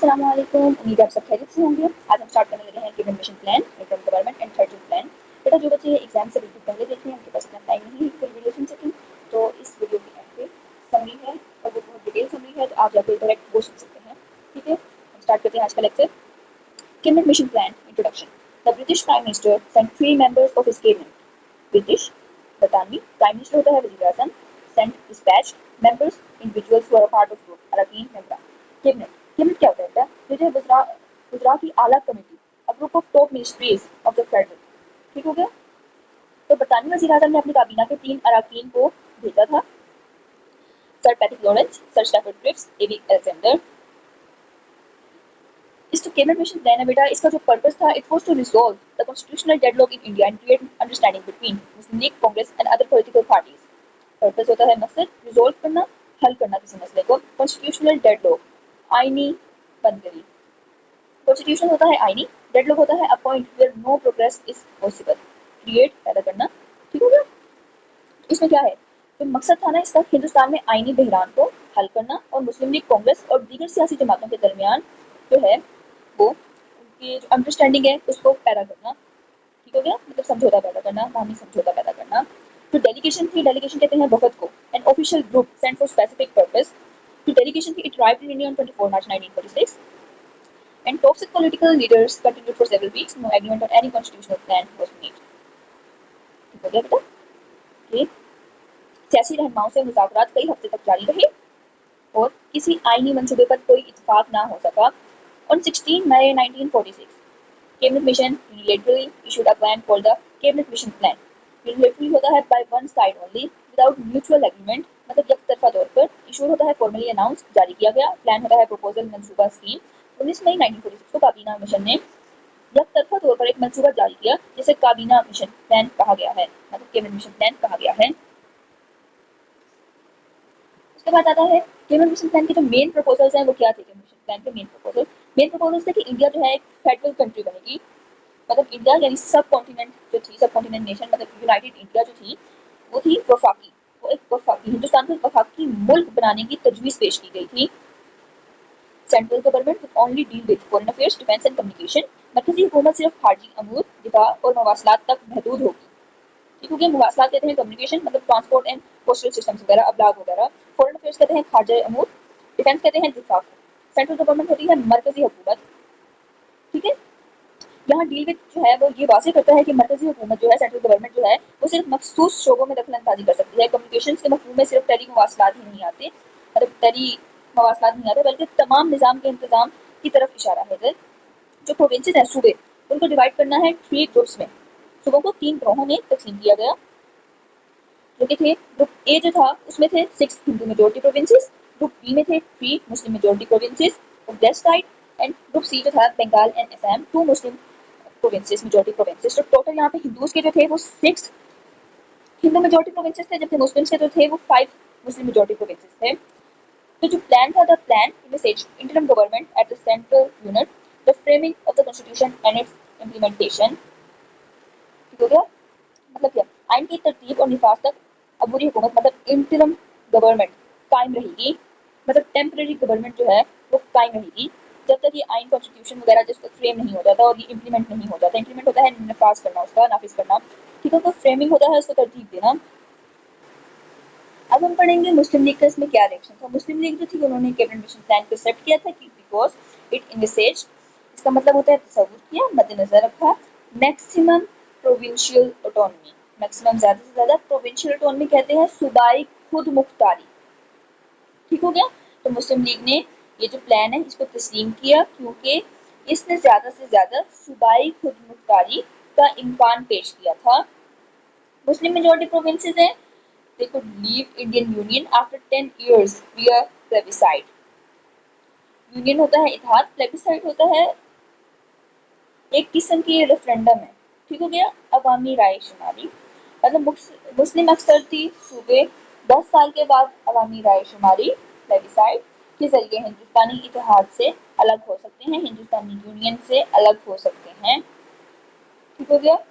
अस्सलाम वालेकुम। उम्मीद है आप सब खैरियत से होंगे। आज हम स्टार्ट करने लगे हैं cabinet mission plan, interim government and third plan. बेटा जो बच्चे एग्जाम से बिल्कुल पहले देख रहे हैं उनके पास इतना टाइम नहीं है कि वीडियो सुन सकें, तो इस वीडियो की एंड पे समरी है और वो बहुत डिटेल समरी है, तो आप जाकर डायरेक्ट वो सुन सकते हैं। ठीक है, हम स्टार्ट करते हैं आज का lecture. Cabinet mission plan introduction. The British prime minister sent 3 members of his cabinet. British बरतानवी प्राइम मिनिस्टर होता है वजीर आजम। Sent dispatch members individuals who are part of group अरकान मेंबर। कैबिनेट कैबिनेट क्या होता है बेटा? जो है वज़रा की आला committee, a group of top ministries of the federal. ठीक हो गया। तो बरतानवी वज़ीर आज़म ने अपनी काबीना के 3 अरकान को भेजा था, sir Patrick Lawrence, sir Stafford Cripps, A V Alexander. इस जो कैबिनेट मिशन प्लान है बेटा, इसका जो पर्पस था, it was to resolve the constitutional deadlock in India and create understanding between Muslim League, Congress and other political parties. Purpose होता है मकसद रिजॉल्व करना, हल करना किसी मसले को। कॉन्स्टिट्यूशनल डेडलॉक, आईनी बंदगी। कॉन्स्टिट्यूशन होता है आईनी, डेडलॉक होता है a point where no progress is possible, create पैदा करना। ठीक हो गया। इसमें क्या है, तो मकसद था ना इसका, हिंदुस्तान में आईनी बहरान को हल करना और मुस्लिम लीग, कांग्रेस और दीगर सियासी जमातों के दरमियान जो है वो उनकी जो अंडरस्टैंडिंग है उसको पैदा करना। ठीक हो गया, मतलब समझौता पैदा करना, बाहमी समझौता पैदा करना। तो डेलीगेशन थी, डेलीगेशन कहते हैं वफद को। An official group sent for specific purpose. तो डेलीगेशन थी, it arrived in India on 24 March 1946 and talks with political leaders continued for several weeks. No agreement on any constitutional plan was made. ठीक हो गया बेटा। ये सियासी रहनुमाओं से मुज़ाकरात कई हफ्ते तक जारी रहे और किसी आईनी मंसूबे पर कोई इत्तेफाक ना हो सका। On 16 May 1946, Cabinet Mission unilaterally issued a plan called the Cabinet Mission Plan. Unilaterally होता है by one side only, without mutual agreement, मतलब यकतरफा तौर पर। इशू होता है formally announced, जारी किया गया। प्लान होता है proposal, मंसूबा, स्कीम। 19 मई 1946 को काबीना मिशन ने यकतरफा तौर पर एक मंसूबा जारी किया, जिसे काबीना मिशन प्लान कहा गया है, मतलब कैबिनेट मिशन प्लान कहा गया है। उसके बाद आता है कैबिनेट मिशन प्लान के जो मेन प्रपोजल्स हैं वो क्या थे। कैबिनेट मिशन प्लान के मेन प्रपोजल्स थे कि इंडिया जो है एक फेडरल कंट्री बनेगी, मतलब इंडिया यानी सब कॉन्टिनेंट जो थी, सब कॉन्टिनेंट नेशन मतलब यूनाइटेड इंडिया जो थी वो थी वफाकी, वो एक वफाकी हिंदुस्तान को एक वफाकी मुल्क बनाने की तजवीज़ पेश की गई थी। Central government will only deal with foreign affairs, defence and communication. मरकजी हुकूमत सिर्फ खारजी अमूर, दिफा और मवासलात तक महदूद होगी। ठीक हो गया। मवासलात कहते हैं कम्युनिकेशन, मतलब ट्रांसपोर्ट एंड पोस्टल सिस्टम्स वगैरह, अबलाग वगैरह। फॉरेन अफेयर्स कहते हैं खारजा अमूर, डिफेंस कहते हैं दिफा को। सेंट्रल गवर्नमेंट होती है मरकजी हुकूमत। ठीक है। यहाँ डील विद जो है वो ये वाज़ेह करता है कि मरकजी हुकूमत जो है, सेंट्रल गवर्नमेंट जो है, वो सिर्फ मखसूस शोबों में दखल अंदाजी कर सकती है। कम्युनिकेशन के मफहूम में सिर्फ टेली मवासलात ही नहीं आते, मतलब टेली मवासलात नहीं आते, बल्कि तमाम निज़ाम के इंतजाम की तरफ इशारा है। जो प्रोविंसेस हैं, सूबे, उनको डिवाइड करना है 3 ग्रुप्स में। सूबों को 3 ग्रोहों में तकसीम किया गया, जो कि थे ग्रुप ए जो था उसमें थे 6 Hindu majority provinces, group B में थे 3 Muslim majority provinces of west side, and group C जो था Bengal and Assam 2 Muslim provinces, majority provinces. तो टोटल यहाँ पे हिंदूज के जो थे वो 6 हिंदू मेजोरिटी प्रोविंसेस थे, जबकि मुस्लिम्स के जो थे वो 5 मुस्लिम मेजोरिटी प्रोविंसेस थे। तो जो प्लान था, the plan initiate interim government at the central unit, the framing of the constitution and it's implementation. ठीक हो गया। मतलब क्या, आइन की तरतीब और निफाज तक अबूरी हुकूमत, मतलब इंटरिम गवर्नमेंट कायम रहेगी, मतलब टेम्परेरी गवर्नमेंट जो है वो कायम रहेगी जब तक ये आइन कॉन्स्टिट्यूशन वगैरह जिसका फ्रेम नहीं हो जाता और ये इम्प्लीमेंट नहीं हो जाता। इम्प्लीमेंट होता है नफाज करना, उसका नाफिज करना। ठीक है। तो फ्रेमिंग होता है उसको तरतीब देना। अब हम पढ़ेंगे मुस्लिम लीग का इसमें क्या रिएक्शन था। मुस्लिम लीग जो थी उन्होंने कैबिनेट मिशन प्लान को एक्सेप्ट किया था कि बिकॉज इट इनविसेज, इसका मतलब होता है तसव्वुर किया, मद्देनजर रखा मैक्सिमम प्रोविंशियल ऑटोनॉमी, मैक्सिमम ज़्यादा से ज़्यादा प्रोविंशियल ऑटोनॉमी कहते हैं सूबाई खुद मुख्तारी। ठीक हो गया। तो मुस्लिम लीग ने ये जो प्लान है इसको तस्लीम किया, क्योंकि इसने ज़्यादा से ज़्यादा सूबाई खुद मुख्तारी का इम्कान पेश किया था। मुस्लिम मेजोरिटी प्रोविंसेस हैं, they could leave Indian Union after 10 years via plebiscite. Union होता है इत्तेहाद, प्लेबिसाइट होता है एक किस्म की रेफरेंडम है। ठीक हो गया। अवामी राय शुमारी, मतलब मुस्लिम अक्सरती सूबे 10 साल के बाद अवामी राय शुमारी प्लेबिसाइट के जरिए हिंदुस्तानी इत्तेहाद से अलग हो सकते हैं, हिंदुस्तानी यूनियन से अलग हो सकते हैं। ठीक हो गया।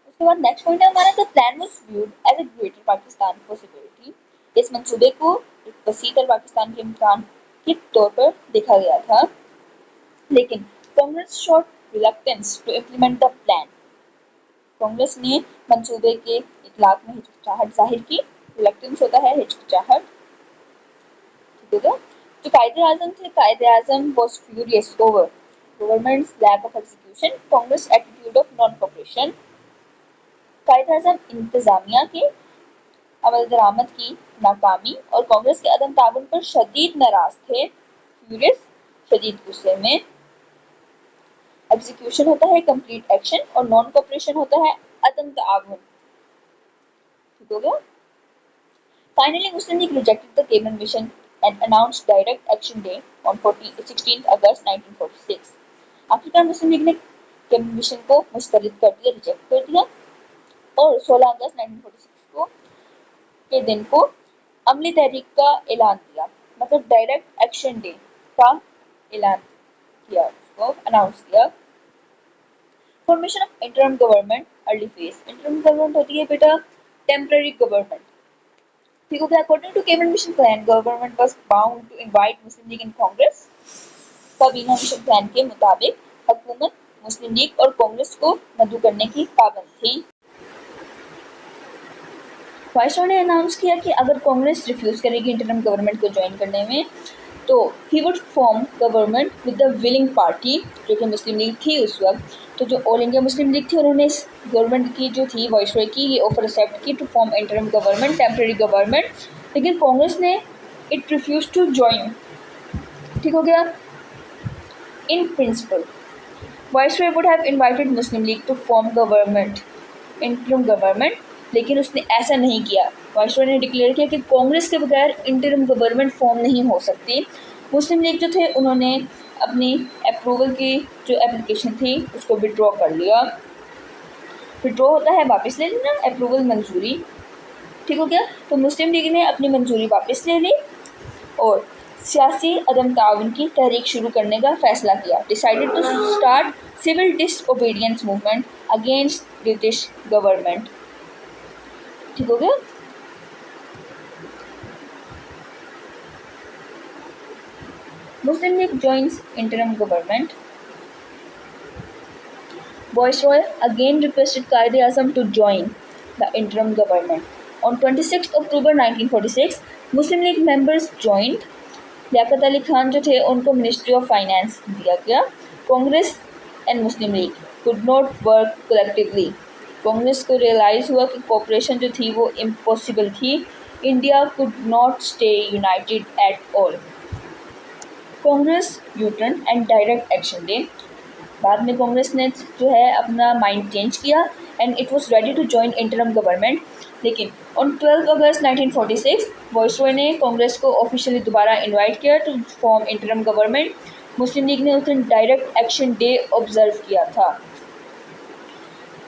उसके बाद नेक्स्ट पॉइंट है हमारा, the plan was viewed as a greater Pakistan possibility. इस मंसूबे को एक वसीतर पाकिस्तान के इम्कान के तौर पर देखा गया था, लेकिन Congress showed reluctance to implement the plan. Congress ने मंसूबे के इतलाक में हिचकिचाहट जाहिर की। रिलक्टेंस होता है हिचकिचाहट, ठीक है। जो कायदे आजम थे, Quaid e Azam was furious over government's lack of execution, Congress attitude of non cooperation. Quaid e Azam इंतजामिया के अमल दरामद की नाकामी और कांग्रेस के अदम ताउन पर शदीद नाराज थे। फ्यूरियस, शदीद गुस्से में। एग्जीक्यूशन होता है कंप्लीट एक्शन और नॉन कोऑपरेशन होता है अदम ताउन, ठीक हो गया। Finally, Muslim League rejected the Cayman Mission and announced direct action day on 16 August 1946. आखिरकार मुस्लिम लीग ने केमन मिशन को मुस्तरद कर दिया, रिजेक्ट कर दिया और 16 अगस्त 1946 को के दिन को अमली तहरीक का ऐलान दिया, मतलब डायरेक्ट एक्शन डे का ऐलान किया, उसको अनाउंस किया। Formation of interim government early phase. Interim government होती है बेटा टेम्पररी गवर्नमेंट, ठीक हो गया। According to cabinet mission plan, government was bound to invite Muslim League and Congress. काबीना मिशन प्लान के मुताबिक हुकूमत मुस्लिम लीग और कांग्रेस को मदऊ करने की पाबंद थी। वाइसरॉय ने अनाउंस किया कि अगर कांग्रेस रिफ्यूज करेगी इंटरिम गवर्नमेंट को ज्वाइन करने में, तो he would form government with the willing party, जो कि मुस्लिम लीग थी उस वक्त। तो जो ऑल इंडिया मुस्लिम लीग थी, उन्होंने इस गवर्नमेंट की जो थी वाइसरॉय की ये ऑफर एक्सेप्ट की to form interim government, temporary government, लेकिन कांग्रेस ने इट रिफ्यूज टू ज्वाइन, ठीक हो गया। In principle viceroy would have invited Muslim league to form government, interim government, लेकिन उसने ऐसा नहीं किया। वाइसरॉय ने डिक्लेयर किया कि कांग्रेस के बगैर इंटरिम गवर्नमेंट फॉर्म नहीं हो सकती। मुस्लिम लीग जो थे उन्होंने अपनी अप्रूवल की जो एप्लीकेशन थी उसको विड्रॉ कर लिया। विड्रॉ होता है वापस ले लेना, अप्रूवल मंजूरी, ठीक हो गया। तो मुस्लिम लीग ने अपनी मंजूरी वापस ले ली और सियासी अदम ताउन की तहरीक शुरू करने का फैसला किया। Decided to start civil disobedience movement against British government, ठीक हो गया। Muslim League joins interim government. Viceroy again requested Quaid-e-Azam to join the interim government. On 26 October 1946, Muslim League members joined. Liaquat Ali Khan जो थे उनको मिनिस्ट्री ऑफ फाइनेंस दिया गया। Congress and Muslim league could not work collectively. Congress को realise हुआ कि कोऑपरेशन जो थी वो इम्पॉसिबल थी। India could not stay united at all. Congress U turn and direct action day. बाद में कांग्रेस ने जो है अपना माइंड चेंज किया and it was ready to join interim government, लेकिन ऑन 12 अगस्त 1946 वाइसरॉय ने कांग्रेस को ऑफिशियली दोबारा इनवाइट किया to form interim government. Muslim League ने उस दिन डायरेक्ट एक्शन डे ऑब्जर्व किया था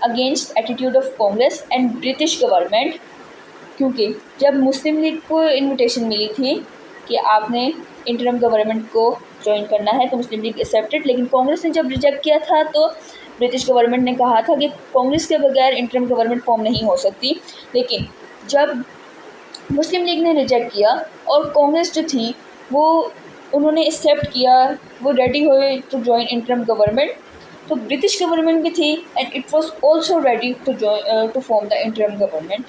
against attitude of Congress and British government, क्योंकि जब मुस्लिम लीग को इनविटेशन मिली थी कि आपने इंटरिम गवर्नमेंट को ज्वाइन करना है तो मुस्लिम लीग एक्सेप्टेड, लेकिन कांग्रेस ने जब रिजेक्ट किया था तो ब्रिटिश गवर्नमेंट ने कहा था कि कांग्रेस के बगैर इंटरिम गवर्नमेंट फॉर्म नहीं हो सकती। लेकिन जब मुस्लिम लीग ने रिजेक्ट किया और कांग्रेस जो थी वो उन्होंने एक्सेप्ट किया, वो रेडी हुए टू ज्वाइन इंटरिम गवर्नमेंट, तो ब्रिटिश गवर्नमेंट भी थी and it was also ready to form the interim government,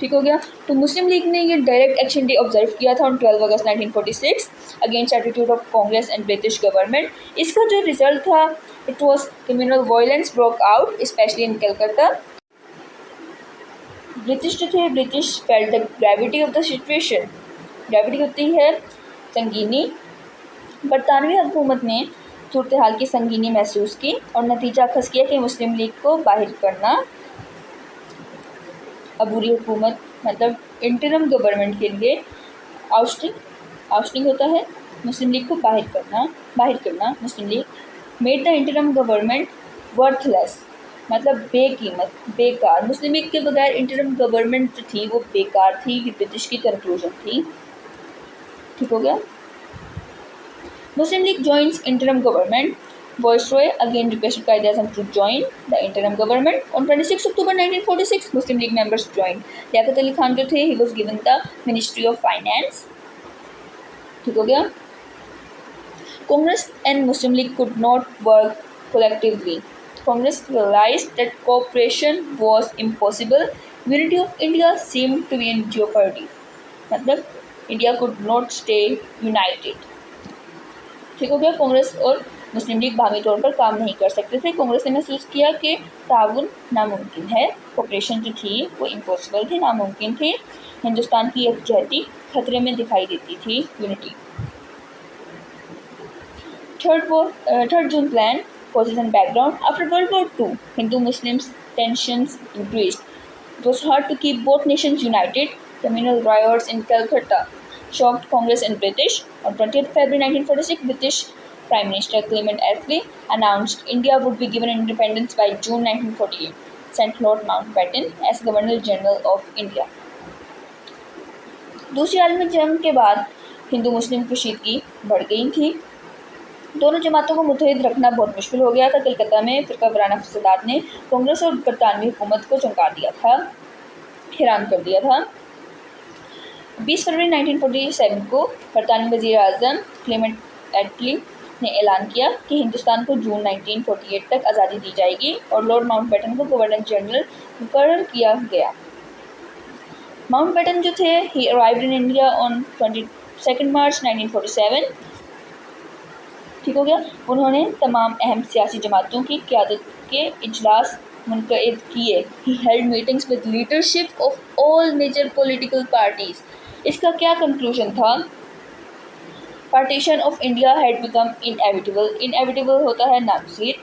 ठीक हो गया। तो मुस्लिम लीग ने ये डायरेक्ट एक्शन डे ऑब्जर्व किया था on 12 August 1946 against attitude of Congress and British government. इसका जो रिजल्ट था it was communal violence broke out specially in Calcutta. British जो थे, British felt the gravity of the situation. Gravity होती है संगीनी। बरतानवी हुकूमत ने सूरत हाल की संगीनी महसूस की और नतीजा अखज़ किया कि मुस्लिम लीग को बाहर करना। अबूरी हुकूमत मतलब इंटरिम गवर्नमेंट के लिए आउस्टिंग होता है, मुस्लिम लीग को बाहर करना। Muslim League made the interim government worthless, मतलब बेकीमत, बेकार। मुस्लिम लीग के बगैर इंटरिम गवर्नमेंट जो थी वो बेकार थी, ये ब्रिटिश की कंक्लूजन थी, ठीक हो गया। Muslim League joins interim government. Viceroy again requested Quaid-e-Azam to join the interim government. On 26 October 1946, Muslim League members joined. Liaquat Ali Khan जो थे, he was given the Ministry of Finance, ठीक हो गया। Congress and Muslim League could not work collectively. Congress realized that cooperation was impossible. Unity of India seemed to be in jeopardy. मतलब India could not stay united. ठीक हो गया। कांग्रेस और मुस्लिम league बाहमी तौर पर काम नहीं कर सकते थे। कांग्रेस ने महसूस किया कि ताउन नामुमकिन है, कोऑपरेशन जो थी वो इम्पॉसिबल थी, नामुमकिन थी। हिंदुस्तान की यकजहती खतरे में दिखाई देती थी, unity. Third June plan causes and background. After World War II, Hindu-Muslim tensions increased. It was hard to keep both nations united. Communal riots in Calcutta shocked Congress and British. On 20th February 1946, British Prime Minister Clement Attlee announced India would be given independence by June 1948, sent Lord Mountbatten as Governor General of India. दूसरी आलमी जंग के बाद हिंदू मुस्लिम कशीदगी बढ़ गई थी। दोनों जमातों को मुत्तहिद रखना बहुत मुश्किल हो गया था। कलकत्ता में फिरका वाराना फसादात ने कांग्रेस और बरतानवी हुकूमत को चमका दिया था, हैरान कर दिया था। 20 फरवरी 1947 को बरतानवी वज़ीर आज़म क्लेमेंट एटली ने ऐलान किया कि हिंदुस्तान को जून 1948 तक आज़ादी दी जाएगी और लॉर्ड माउंटबेटन को गवर्नर जनरल मुकर्रर किया गया। माउंटबेटन जो थे, ही arrived in India on 22 March 1947। ठीक हो गया। उन्होंने तमाम अहम सियासी जमातों की क़यादत के इजलास मुनक़िद किए। He held meetings with leadership of all major political parties. इसका क्या कंक्लूजन था? Partition of India had become inevitable. Inevitable होता है नागुज़ीर।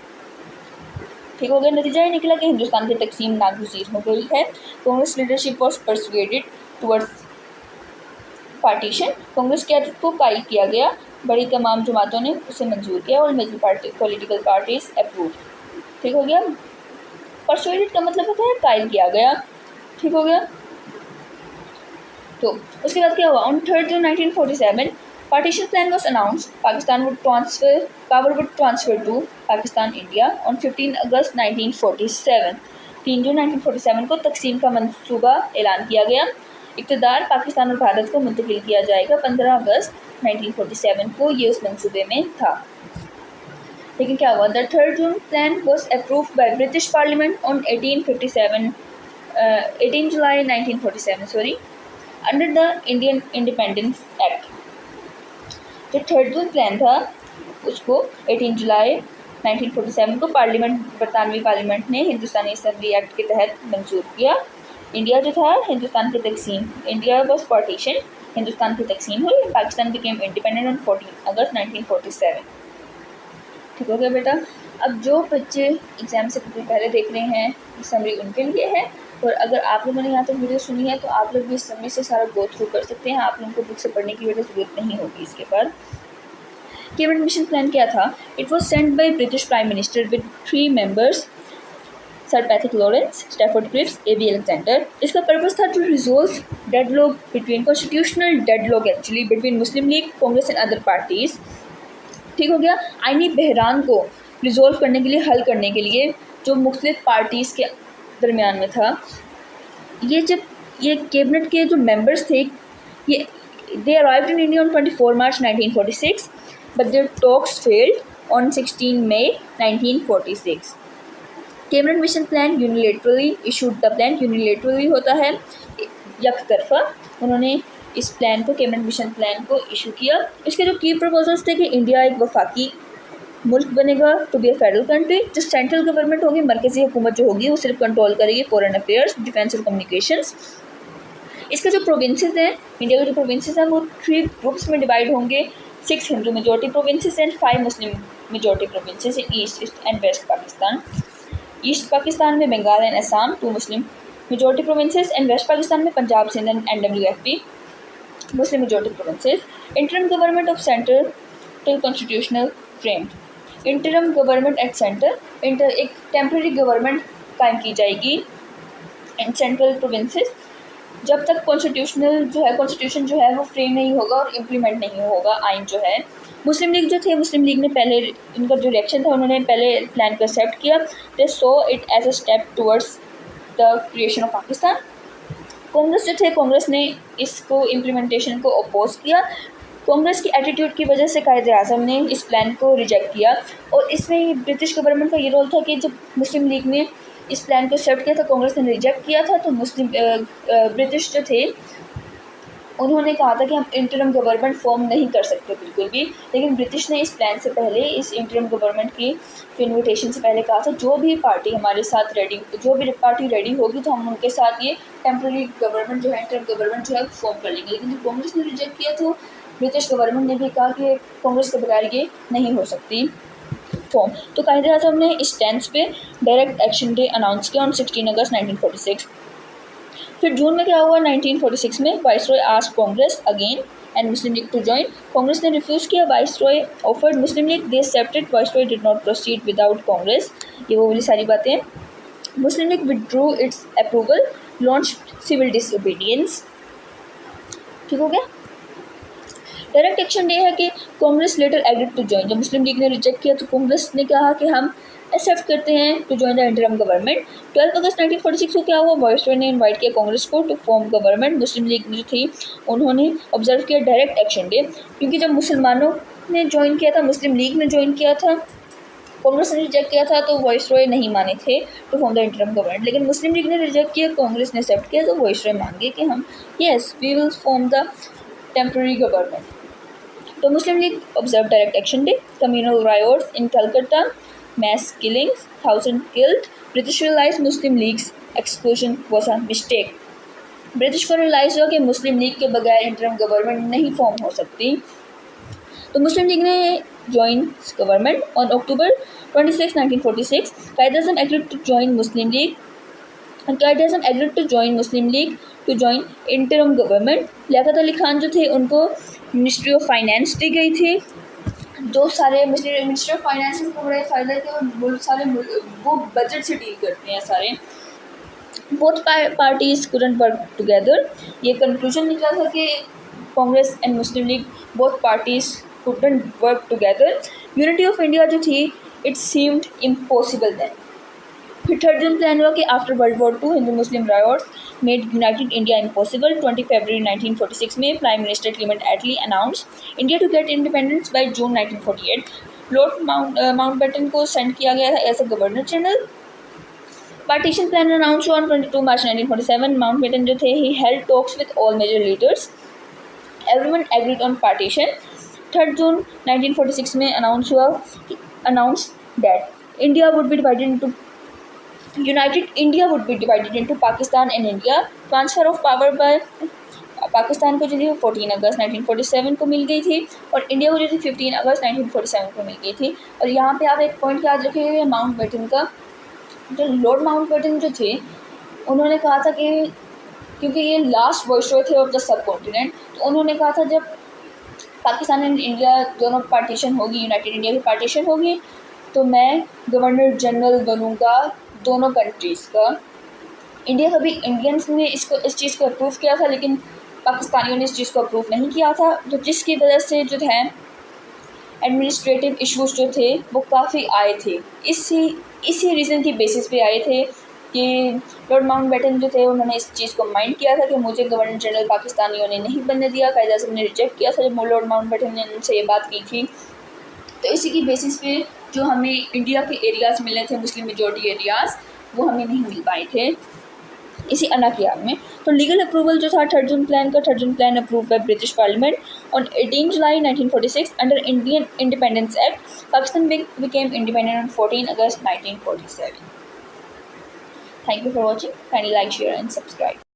ठीक हो गया। नतीजा ये निकला कि हिंदुस्तान की तकसीम नागुज़ीर हो गई है। Congress leadership was persuaded towards partition. Congress की क़यादत को कायल किया गया। बड़ी तमाम जमातों ने उसे मंजूर किया और मेजर पॉलिटिकल पार्टीज अप्रूव। ठीक हो गया। परसुएडेड का मतलब होता है कायल किया गया। ठीक हो गया। तो उसके बाद क्या हुआ? On 3 June 1947 partition plan was announced. Power would transfer to Pakistan India. On 15 August 1947 3 June 1947 को तकसीम का मंसूबा ऐलान किया गया। इक़्तिदार पाकिस्तान और भारत को मुंतकिल किया जाएगा। 15 अगस्त 1947 को ये उस मंसूबे में था। लेकिन क्या हुआ? The 3 June plan was approved by British parliament on 18 July 1947 under the Indian independence act. जो 3 जून प्लान था उसको 18 जुलाई 1947 को बरतानवी पार्लियामेंट ने हिंदुस्तानी असेंबली एक्ट के तहत मंजूर किया। इंडिया जो था, हिंदुस्तान की तकसीम, इंडिया वॉज पार्टीशन, हिंदुस्तान की तकसीम हुई। पाकिस्तान बिकेम इंडिपेंडेंट ऑन 14 अगस्त 1947। ठीक हो गया बेटा। अब जो बच्चे एग्ज़ाम से पहले देख रहे हैं समरी उनके लिए है, और अगर आप लोगों ने यहाँ तक वीडियो सुनी है तो आप लोग भी इस समरी से सारा गो थ्रू कर सकते हैं। आप लोगों को बुक से पढ़ने की ज़रूरत नहीं होगी इसके बाद। कैबिनेट मिशन प्लान क्या था? It was sent by British prime minister with 3 members, sir Pethick Lawrence, Stafford Cripps, A.B. Alexander. इसका पर्पस था to resolve deadlock between constitutional deadlock actually between Muslim League, Congress and other parties. ठीक हो गया। आईनी बहरान को resolve करने के लिए, हल करने के लिए, जो मुख्तलिफ पार्टीज़ के दरमियान में था। जब ये कैबिनेट के जो मेंबर्स थे, ये they arrived in India on 24 March 1946 but their talks failed on 16 May 1946। Cabinet mission plan unilaterally issued the plan. Unilaterally होता है यक तरफा। उन्होंने इस प्लान को, कैबिनेट मिशन प्लान को इशू किया। इसके जो की प्रपोजल्स थे कि इंडिया एक वफाकी मुल्क बनेगा, to be a federal country, जो सेंट्रल गवर्नमेंट होगी, मरकज़ी हुकूमत जो होगी वो सिर्फ कंट्रोल करेगी फॉरेन अफेयर्स, डिफेंस और कम्युनिकेशंस। इसके जो प्रोविंसेस हैं, इंडिया के जो प्रोविंसेस हैं वो 3 ग्रुप्स में डिवाइड होंगे। 6 Hindu majority provinces and 5 Muslim majority provinces in east and west Pakistan. East Pakistan में Bengal and Assam 2 Muslim majority provinces, and west Pakistan में Punjab, Sindh and NWFP Muslim majority provinces. Interim government of centre till constitutional framed. Interim government at centre, एक temporary government कायम की जाएगी in central provinces जब तक constitution जो है वो फ्रेम नहीं होगा और इम्प्लीमेंट नहीं होगा आइन जो है। मुस्लिम लीग जो थे, मुस्लिम लीग ने पहले, इनका जो रिएक्शन था, उन्होंने पहले प्लान को एक्सेप्ट किया। They saw it as a step towards the creation of Pakistan. Congress जो थे, कांग्रेस ने इसको इम्प्लीमेंटेशन को अपोज किया। कांग्रेस की एटीट्यूड की वजह से कायदे आज़म ने इस प्लान को रिजेक्ट किया, और इसमें ब्रिटिश गवर्नमेंट का ये रोल था कि जब मुस्लिम लीग ने इस प्लान को एक्सेप्ट किया था, कांग्रेस ने रिजेक्ट किया था, तो ब्रिटिश जो थे उन्होंने कहा था कि हम इंटरिम गवर्नमेंट फॉर्म नहीं कर सकते बिल्कुल भी। लेकिन ब्रिटिश ने इस प्लान से पहले, इस इंटरिम गवर्नमेंट की इन्विटेशन से पहले कहा था जो भी पार्टी हमारे साथ रेडी, जो भी पार्टी रेडी होगी तो हम उनके साथ ये टेम्प्रेरी गवर्नमेंट जो है, इंटरिम गवर्नमेंट जो है फॉर्म कर लेंगे। लेकिन जब कांग्रेस ने रिजेक्ट किया तो ब्रिटिश गवर्नमेंट ने भी कहा कि कांग्रेस के बगैर ये नहीं हो सकती फॉर्म। तो कायदे आज़म ने इस टेंस पे डायरेक्ट एक्शन डे अनाउंस किया ऑन 16 अगस्त 1946। फिर जून में क्या हुआ, 1946 में viceroy asked Congress again and Muslim league to join. Congress ने रिफ्यूज़ किया, viceroy offered Muslim League, they accepted, viceroy did not proceed without Congress. ये वो वाली सारी बातें हैं। Muslim League withdrew its approval, launched civil disobedience. ठीक हो गया। डायरेक्ट एक्शन डे है कि Congress later agreed to join. जब मुस्लिम लीग ने रिजेक्ट किया तो कांग्रेस ने कहा कि हम एक्सेप्ट करते हैं to join the interim government. 12 August 1946 को क्या हुआ, वाइसरॉय ने इनवाइट किया कांग्रेस को to form government. Muslim League जो थी उन्होंने ऑब्जर्व किया डायरेक्ट एक्शन डे, क्योंकि जब मुसलमानों ने ज्वाइन किया था, मुस्लिम लीग ने ज्वाइन किया था, कांग्रेस ने रिजेक्ट किया था, तो वाइसरॉय नहीं माने थे to form the interim government. लेकिन मुस्लिम लीग ने रिजेक्ट किया, कांग्रेस ने एक्सेप्ट किया, तो वाइसरॉय मान गए कि हम yes we will form the temporary government. तो मुस्लिम League observe direct action day, communal riots in Calcutta, mass killings, 1000 killed. British realized Muslim League's exclusion was a mistake. British को रियलाइज़ हुआ कि मुस्लिम लीग के बगैर इंटरिम गवर्नमेंट नहीं फॉर्म हो सकती। तो मुस्लिम लीग ने join government on October 26, 1946। Quaid-e-Azam agreed to join Muslim League, Quaid-e-Azam agreed to join Muslim league to join interim government. Liaquat Ali Khan जो थे उनको मिनिस्ट्री ऑफ फाइनेंस दी गई थी। जो सारे मिनिस्टर ऑफ फाइनेंस को बड़ा फ़ायदा है कि वो बजट से डील करते हैं सारे। Both parties couldn't work together. ये कंक्लूजन निकला था कि Congress and Muslim League both parties couldn't work together. Unity of India जो थी इट सीम्ड इम्पॉसिबल देन। फिर थर्ड जून प्लान हुआ कि after world war II Hindu Muslim riots made united India impossible. 20 फरवरी 1946 में prime minister Clement Attlee announced India to get independence by June 1948। Lord Mountbatten को send किया गया था as a governor general. Partition plan announce हुआ on 22 March 1947। Mountbatten जो थे he held talks with all major leaders, everyone agreed on partition. 3 June 1946 में announce that India would be divided into United India would be divided into Pakistan and India. Transfer of power by Pakistan को जो थी 14 अगस्त 1947 को मिल गई थी, और India को जो थी 15 अगस्त 1947 को मिल गई थी। और यहाँ पे आप एक पॉइंट याद रखिएगा, माउंटबेटन का जो लॉर्ड माउंटबेटन जो थे उन्होंने कहा था कि क्योंकि ये लास्ट वाइसरॉय थे ऑफ द सब कॉन्टिनेंट, तो उन्होंने कहा था जब पाकिस्तान एंड इंडिया दोनों पार्टीशन होगी, यूनाइटेड इंडिया की पार्टीशन होगी, तो मैं गवर्नर जनरल बनूँगा दोनों कंट्रीज़ का। इंडिया कभी इंडियंस ने इस चीज़ को अप्रूव किया था, लेकिन पाकिस्तानियों ने इस चीज़ को अप्रूव नहीं किया था, तो जिसकी वजह से जो है एडमिनिस्ट्रेटिव इश्यूज जो थे वो काफ़ी आए थे। इसी रीज़न की बेसिस पे आए थे कि लॉर्ड माउंटबेटन जो थे उन्होंने इस चीज़ को माइंड किया था कि मुझे गवर्नर जनरल पाकिस्तानियों ने नहीं बनने दिया। कायद-ए-आज़म ने रिजेक्ट किया था जब लॉर्ड माउंटबेटन ने उनसे ये बात की थी। तो इसी की बेसिस पे जो हमें इंडिया के एरियाज़ मिले थे, मुस्लिम मेजॉरिटी एरियाज़, वो हमें नहीं मिल पाए थे इसी अना की याद में। तो लीगल अप्रूवल जो था 3 जून प्लान का, 3 June plan approve by British parliament on 18 July 1946 under Indian independence act. Pakistan became independent on 14 August 1947. Thank you for watching. Kindly like, share and subscribe.